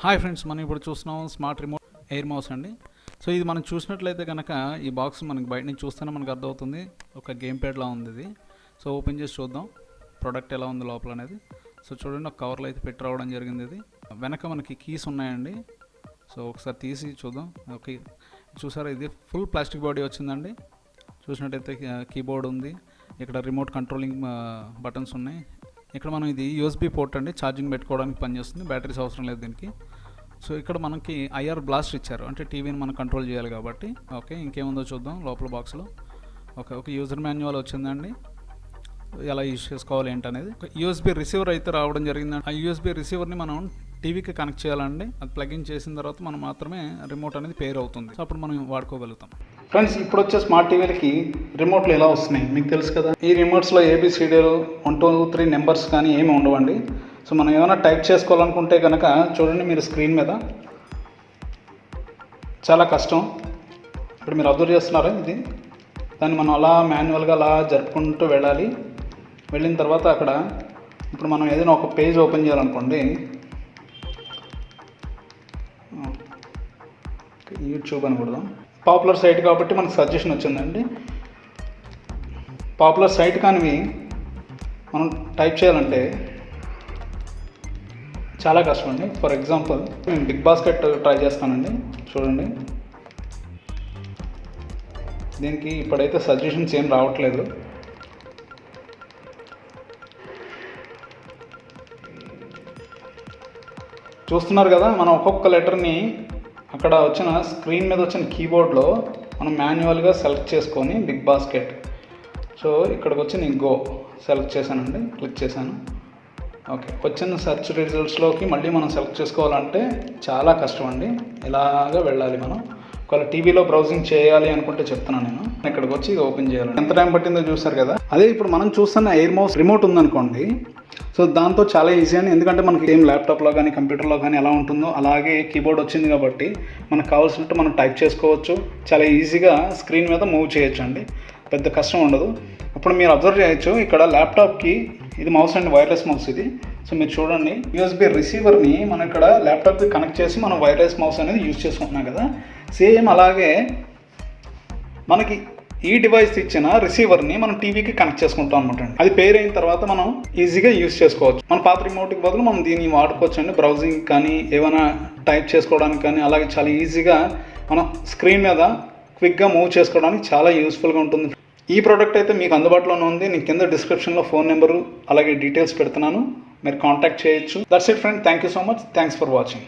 Hi friends, మనం ఇప్పుడు చూస్తున్నాం స్మార్ట్ రిమోట్ ఎయిర్ మౌస్ అండి. సో ఇది మనం చూసినట్లయితే కనుక ఈ బాక్స్ మనకి బయట నుంచి చూస్తేనే మనకు అర్థమవుతుంది. ఒక గేమ్ ప్యాడ్లా ఉంది ఇది. సో ఓపెన్ చేసి చూద్దాం ప్రోడక్ట్ ఎలా ఉంది లోపల అనేది. సో చూడండి, ఒక కవర్లో అయితే పెట్టి రావడం జరిగింది. ఇది వెనక మనకి కీస్ ఉన్నాయండి. సో ఒకసారి తీసి చూద్దాం. ఓకే, చూసారా, ఇది ఫుల్ ప్లాస్టిక్ బాడీ వచ్చిందండి. చూసినట్టయితే కీబోర్డ్ ఉంది, ఇక్కడ రిమోట్ కంట్రోలింగ్ బటన్స్ ఉన్నాయి. ఇక్కడ మనం ఇది యూఎస్బీ పోర్ట్ అండి, ఛార్జింగ్ పెట్టుకోవడానికి పనిచేస్తుంది, బ్యాటరీస్ అవసరం లేదు దీనికి. సో ఇక్కడ మనకి ఐఆర్ బ్లాస్ట్ ఇచ్చారు, అంటే టీవీని మనం కంట్రోల్ చేయాలి కాబట్టి. ఓకే, ఇంకేముందో చూద్దాం లోపల బాక్స్లో. ఒక యూజర్ మాన్యువల్ వచ్చిందండి, ఎలా యూజ్ చేసుకోవాలి ఏంటనేది. ఒక యూఎస్బీ రిసీవర్ అయితే రావడం జరిగిందండి. ఆ యూఎస్బీ రిసీవర్ని మనం టీవీకి కనెక్ట్ చేయాలండి. అది ప్లగిన్ చేసిన తర్వాత మనం మాత్రమే రిమోట్ అనేది పేర్ అవుతుంది. సో అప్పుడు మనం వాడుకోగలుగుతాం. ఫ్రెండ్స్, ఇప్పుడు వచ్చే స్మార్ట్ టీవీలకి రిమోట్లు ఎలా వస్తున్నాయి మీకు తెలుసు కదా. ఈ రిమోట్స్లో ఏబిసిడీలు 1 2 3 నెంబర్స్ కానీ ఏమి ఉండవండి. సో మనం ఏమైనా టైప్ చేసుకోవాలనుకుంటే కనుక చూడండి, మీరు స్క్రీన్ మీద చాలా కష్టం. ఇప్పుడు మీరు అబ్జర్వ్ చేస్తున్నారా, ఇది దాన్ని మనం అలా మాన్యువల్గా అలా జరుపుకుంటూ వెళ్ళాలి. వెళ్ళిన తర్వాత అక్కడ ఇప్పుడు మనం ఏదైనా ఒక పేజ్ ఓపెన్ చేయాలనుకోండి, యూట్యూబ్ అని కొడదాం. పాపులర్ సైట్ కాబట్టి మనకు సజెషన్ వచ్చిందండి. పాపులర్ సైట్ కానివి మనం టైప్ చేయాలంటే చాలా కష్టం అండి. ఫర్ ఎగ్జాంపుల్ నేను బిగ్ బాస్కెట్ ట్రై చేస్తానండి. చూడండి, దీనికి ఇప్పుడైతే సజెషన్స్ ఏం రావట్లేదు. చూస్తున్నారు కదా, మనం ఒక్కొక్క లెటర్ని అక్కడ వచ్చిన స్క్రీన్ మీద వచ్చిన కీబోర్డ్లో మనం మాన్యువల్గా సెలెక్ట్ చేసుకొని బిగ్ బాస్కెట్. సో ఇక్కడికి వచ్చి నేను గో సెలెక్ట్ చేశానండి, క్లిక్ చేశాను. ఓకే, వచ్చిన సెర్చ్ రిజల్ట్స్లోకి మళ్ళీ మనం సెలెక్ట్ చేసుకోవాలంటే చాలా కష్టం అండి. ఇలాగా వెళ్ళాలి మనం. ఒకవేళ టీవీలో బ్రౌజింగ్ చేయాలి అనుకుంటే చెప్తున్నాను నేను. ఇక్కడికి వచ్చి ఇది ఓపెన్ చేయాలి. ఎంత టైం పట్టిందో చూసారు కదా. అదే ఇప్పుడు మనం చూస్తున్న ఎయిర్ మౌస్ రిమోట్ ఉందనుకోండి, సో దాంతో చాలా ఈజీ అని. ఎందుకంటే మనకి ఏం ల్యాప్టాప్లో కానీ కంప్యూటర్లో కానీ ఎలా ఉంటుందో అలాగే కీబోర్డ్ వచ్చింది కాబట్టి మనకు కావాల్సినట్టు మనం టైప్ చేసుకోవచ్చు. చాలా ఈజీగా స్క్రీన్ మీద మూవ్ చేయొచ్చు అండి, పెద్ద కష్టం ఉండదు. ఇప్పుడు మీరు అబ్జర్వ్ చేయొచ్చు, ఇక్కడ ల్యాప్టాప్కి ఇది మౌస్ అండి, వైర్లెస్ మౌస్ ఇది. సో మీరు చూడండి, యూఎస్బీ రిసీవర్ని మనం ఇక్కడ ల్యాప్టాప్కి కనెక్ట్ చేసి మనం వైర్లెస్ మౌస్ అనేది యూజ్ చేసుకుంటున్నాం కదా. సేమ్ అలాగే మనకి ఈ డివైస్ ఇచ్చిన రిసీవర్ని మనం టీవీకి కనెక్ట్ చేసుకుంటాం అనమాట. అది పేర్ అయిన తర్వాత మనం ఈజీగా యూజ్ చేసుకోవచ్చు. మన పాత రిమోట్కి బదులు మనం దీన్ని వాడుకోవచ్చు అండి. బ్రౌజింగ్ కానీ ఏమైనా టైప్ చేసుకోవడానికి కానీ అలాగే చాలా ఈజీగా మనం స్క్రీన్ మీద క్విక్గా మూవ్ చేసుకోవడానికి చాలా యూస్ఫుల్గా ఉంటుంది. ఈ ప్రోడక్ట్ అయితే మీకు అందుబాటులోనే ఉంది. నేను కింద డిస్క్రిప్షన్లో ఫోన్ నెంబరు అలాగే డీటెయిల్స్ పెడుతున్నాను, మీరు కాంటాక్ట్ చేయొచ్చు. That's it friend, thank you so much, thanks for watching.